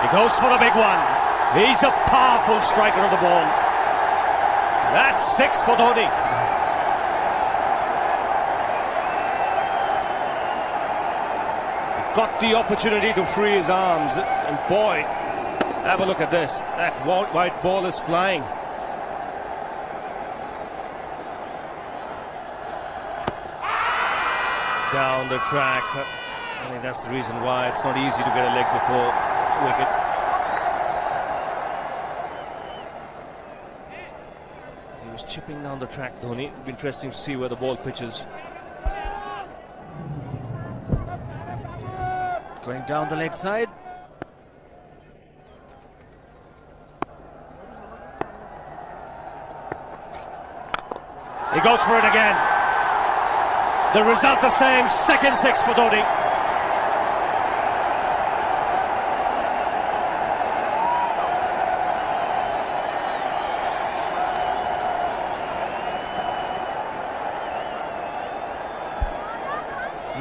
He goes for the big one. He's a powerful striker of the ball. That's 6 for Dhoni. He got the opportunity to free his arms, and boy, have a look at this. That white ball is flying. Down the track. I think that's the reason why it's not easy to get a leg before wicket. He was chipping down the track, Dhoni. It'll be interesting to see where the ball pitches. Going down the leg side. He goes for it again. The result the same, second 6 for Dhoni.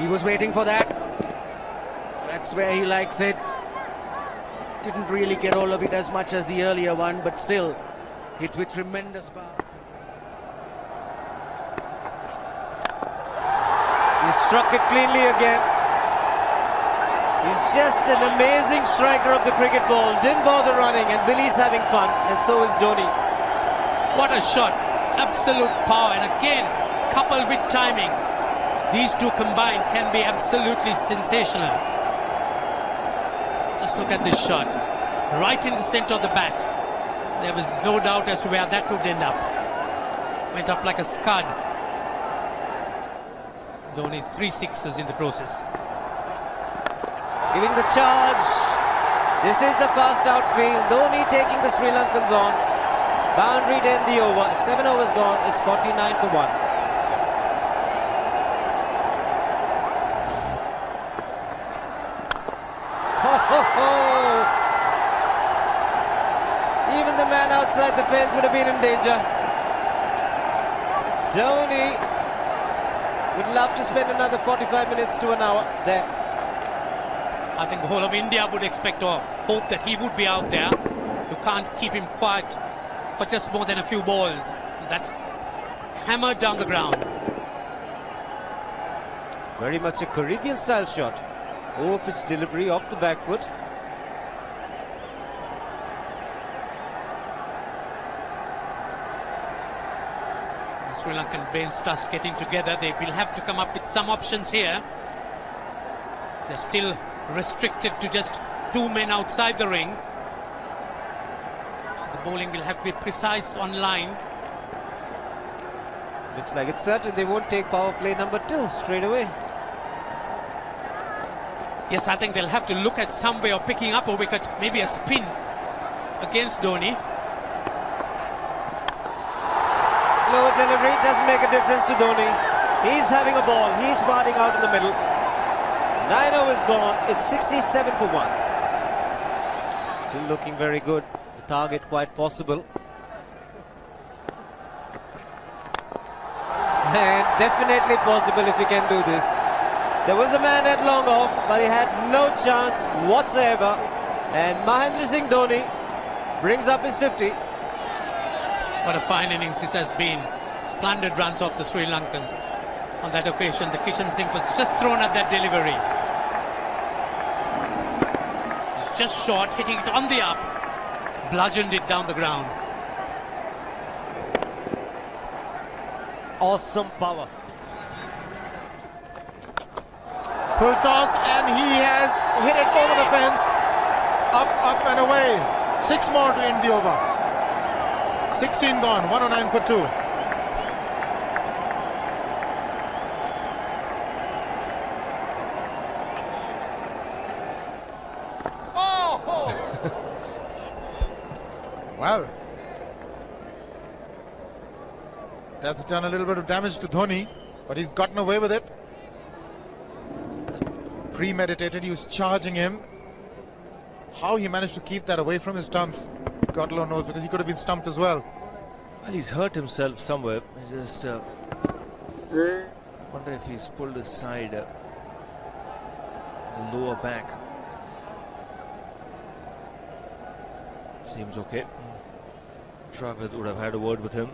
He was waiting for that. That's where he likes it. Didn't really get all of it as much as the earlier one, but still hit with tremendous power. He struck it cleanly again. He's just an amazing striker of the cricket ball. Didn't bother running, and Billy's having fun, and so is Dhoni. What a shot. Absolute power, and again, coupled with timing. These two combined can be absolutely sensational. Just look at this shot. Right in the center of the bat. There was no doubt as to where that would end up. Went up like a scud. Dhoni 3 sixes in the process. Giving the charge. This is the fast outfield. Dhoni taking the Sri Lankans on. Boundary to end the over. 7 overs gone. It's 49 for 1. Even the man outside the fence would have been in danger. Dhoni would love to spend another 45 minutes to an hour there. I think the whole of India would expect or hope that he would be out there. You can't keep him quiet for just more than a few balls. That's hammered down the ground. Very much a Caribbean style shot. Over pitch delivery off the back foot. The Sri Lankan bench starts getting together. They will have to come up with some options here. They're still restricted to just 2 men outside the ring. So the bowling will have to be precise on line. Looks like it's certain they won't take power play number 2 straight away. Yes, I think they'll have to look at some way of picking up a wicket, maybe a spin against Dhoni. Slower delivery doesn't make a difference to Dhoni. He's having a ball. He's farting out in the middle. 9 overs gone. It's 67 for 1. Still looking very good. The target quite possible. And definitely possible if he can do this. There was a man at long off, but he had no chance whatsoever. And Mahendra Singh Dhoni brings up his 50. What a fine innings this has been. Splendid runs off the Sri Lankans. On that occasion, the Kishan Singh was just thrown at that delivery. It's just short, hitting it on the up. Bludgeoned it down the ground. Awesome power. Full toss, and he has hit it over the fence. Up and away. 6 more to end the over. 16 gone, 109 for 2. Well, that's done a little bit of damage to Dhoni, but he's gotten away with it. Premeditated, he was charging him. How he managed to keep that away from his stumps, God alone knows, because he could have been stumped as well. Well, he's hurt himself somewhere. I just wonder if he's pulled aside the lower back. Seems okay. Dravid would have had a word with him.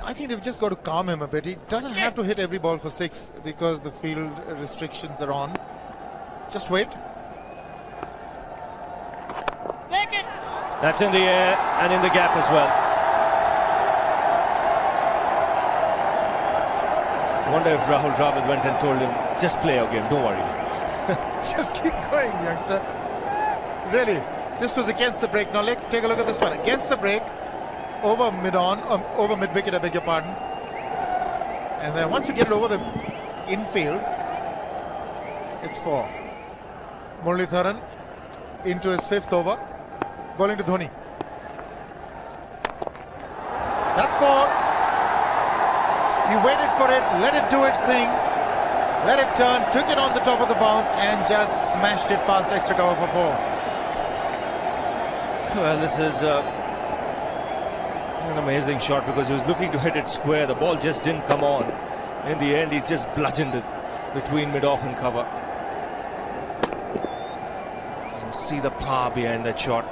I think they've just got to calm him a bit. He doesn't have to hit every ball for 6 because the field restrictions are on. Just wait. That's in the air and in the gap as well. I wonder if Rahul Dravid went and told him, just play your game, don't worry. Just keep going, youngster. Really, this was against the break. Now take a look at this one. Against the break, over mid-wicket, I beg your pardon. And then once you get it over the infield, it's 4. Muralitharan into his 5th over, bowling to Dhoni. That's 4. He waited for it, let it do its thing, let it turn, took it on the top of the bounce and just smashed it past extra cover for 4. Well, this is an amazing shot because he was looking to hit it square. The ball just didn't come on. In the end, he's just bludgeoned it between mid-off and cover. You can see the power behind that shot.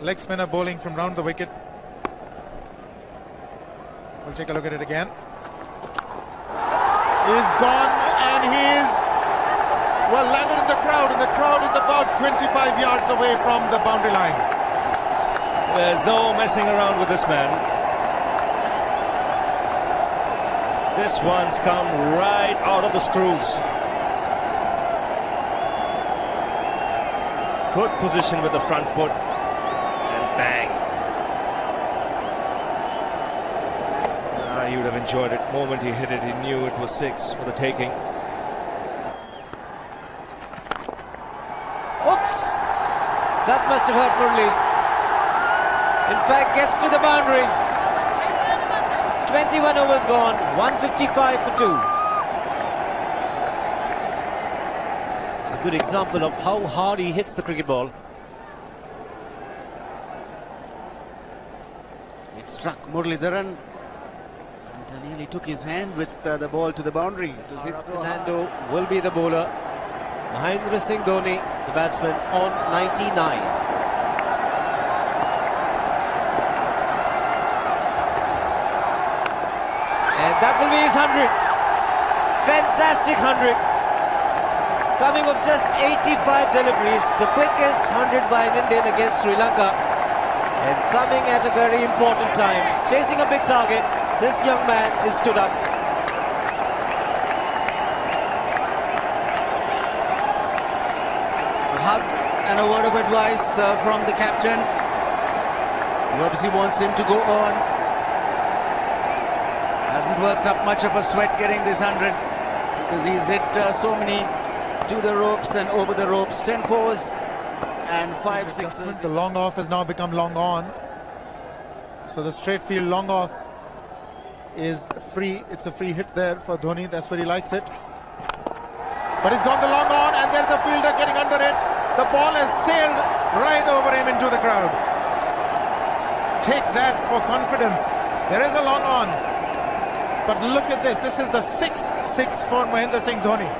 Leg spinner bowling from round the wicket. We'll take a look at it again. He's gone and he's well landed in the crowd, and the crowd is about 25 yards away from the boundary line. There's no messing around with this man. This one's come right out of the screws. Good position with the front foot. Bang. He would have enjoyed it. The moment he hit it, he knew it was 6 for the taking. Oops! That must have hurt Murli. In fact, gets to the boundary. 21 overs gone, 155 for 2. It's a good example of how hard he hits the cricket ball. Struck Muralitharan and nearly took his hand with the ball to the boundary. It was hit so hard. Fernando will be the bowler. Mahendra Singh Dhoni, the batsman, on 99. And that will be his 100. Fantastic 100. Coming of just 85 deliveries, the quickest 100 by an Indian against Sri Lanka. And coming at a very important time, chasing a big target, this young man is stood up. A hug and a word of advice from the captain. He obviously wants him to go on. Hasn't worked up much of a sweat getting this 100 because he's hit so many to the ropes and over the ropes. 10 fours. And 5 sixes. The long off has now become long on. So the straight field long off is free. It's a free hit there for Dhoni. That's where he likes it. But he's gone the long on and there's a fielder getting under it. The ball has sailed right over him into the crowd. Take that for confidence. There is a long on. But look at this. This is the 6th 6 for Mahendra Singh Dhoni.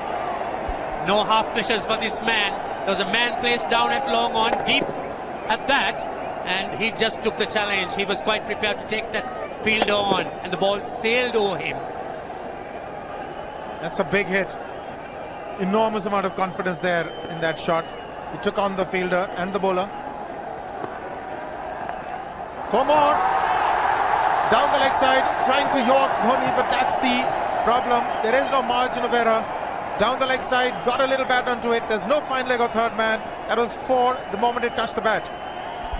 No half measures for this man. There was a man placed down at long on, deep at that, and he just took the challenge. He was quite prepared to take that fielder on, and the ball sailed over him. That's a big hit. Enormous amount of confidence there in that shot. He took on the fielder and the bowler. 4 more. Down the leg side, trying to york Dhoni, but that's the problem. There is no margin of error. Down the leg side, got a little bat onto it. There's no fine leg or third man. That was 4 the moment it touched the bat.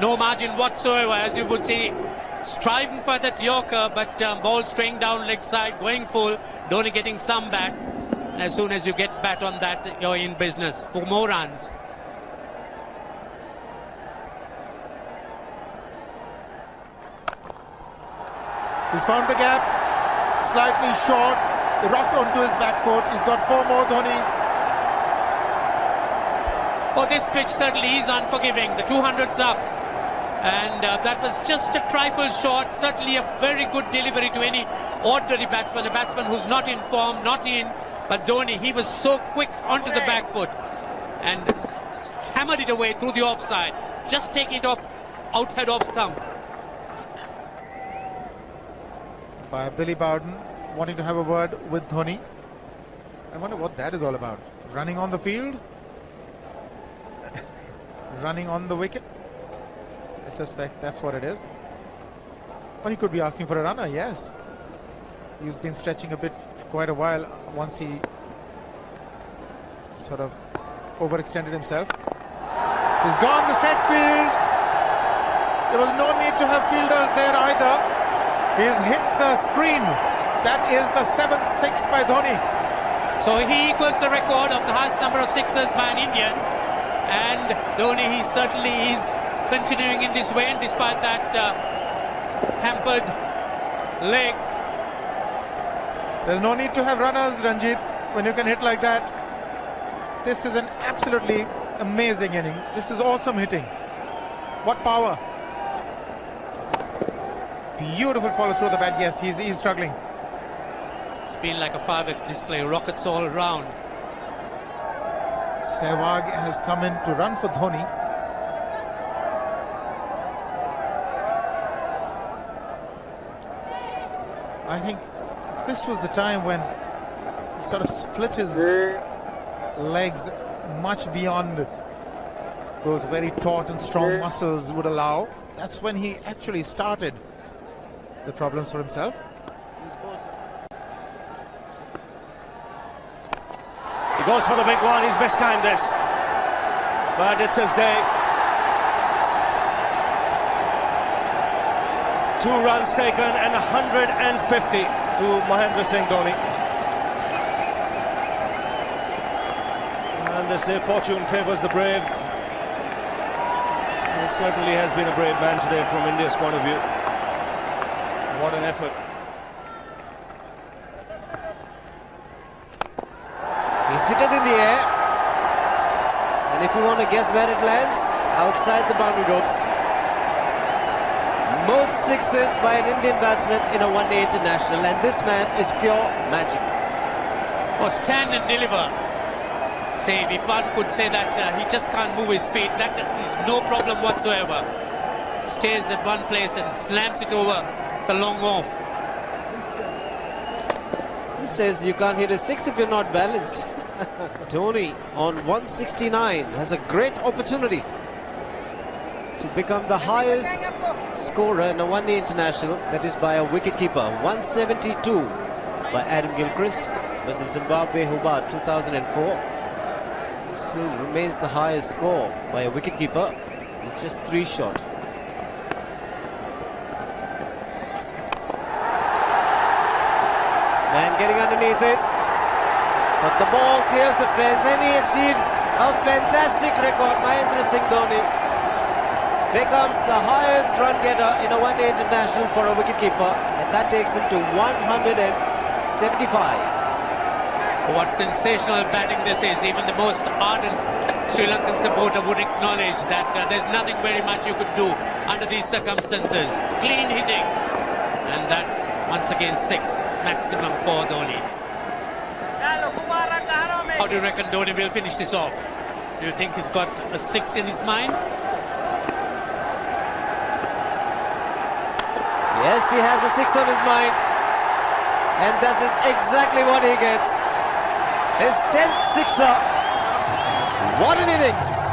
No margin whatsoever, as you would see. Striving for that yorker, but ball straying down leg side, going full. Dhoni getting some bat. And as soon as you get bat on that, you're in business for more runs. He's found the gap. Slightly short. Rocked onto his back foot. He's got 4 more, Dhoni. Oh, this pitch certainly is unforgiving. The 200's up. And that was just a trifle short. Certainly a very good delivery to any ordinary batsman. A batsman who's not in form, not in But Dhoni, he was so quick onto the back foot and hammered it away through the offside. Just taking it off outside off stump. By Billy Bowden wanting to have a word with Dhoni. I wonder what that is all about. Running on the field? Running on the wicket? I suspect that's what it is. But he could be asking for a runner, yes. He's been stretching a bit for quite a while once he sort of overextended himself. He's gone the straight field. There was no need to have fielders there either. He's hit the screen. That is the 7th six by Dhoni. So he equals the record of the highest number of sixes by an Indian. And Dhoni, he certainly is continuing in this way, and despite that hampered leg. There's no need to have runners, Ranjit, when you can hit like that. This is an absolutely amazing inning. This is awesome hitting. What power. Beautiful follow through the bat. Yes, he's struggling. It's been like a 5x display, rockets all round. Sehwag has come in to run for Dhoni. I think this was the time when he sort of split his legs much beyond those very taut and strong muscles would allow. That's when he actually started the problems for himself. He goes for the big one. He's mistimed this, but it's his day. 2 runs taken and 150 to Mahendra Singh Dhoni. And they say fortune favours the brave. He certainly has been a brave man today from India's point of view. What an effort. He's hit it in the air. And if you want to guess where it lands, outside the boundary ropes. Most sixes by an Indian batsman in a one-day international, and this man is pure magic. Oh, stand and deliver. Say, if one could say that he just can't move his feet, that is no problem whatsoever. Stays at one place and slams it over the long off. Who says you can't hit a 6 if you're not balanced? Dhoni on 169 has a great opportunity to become the highest scorer in a one-day international, that is by a wicketkeeper. 172 by Adam Gilchrist versus Zimbabwe Hobart 2004. Still remains the highest score by a wicketkeeper. It's just 3 short. Man getting underneath it, but the ball clears the fence and he achieves a fantastic record. Mahendra Singh Dhoni becomes the highest run getter in a one-day international for a wicketkeeper, and that takes him to 175. What sensational batting this is. Even the most ardent Sri Lankan supporter would acknowledge that there's nothing very much you could do under these circumstances. Clean hitting, and that's once again 6 maximum for Dhoni. How do you reckon Dhoni will finish this off? Do you think he's got a 6 in his mind? Yes, he has a 6 on his mind, and that is exactly what he gets. His 10th sixer. What an innings!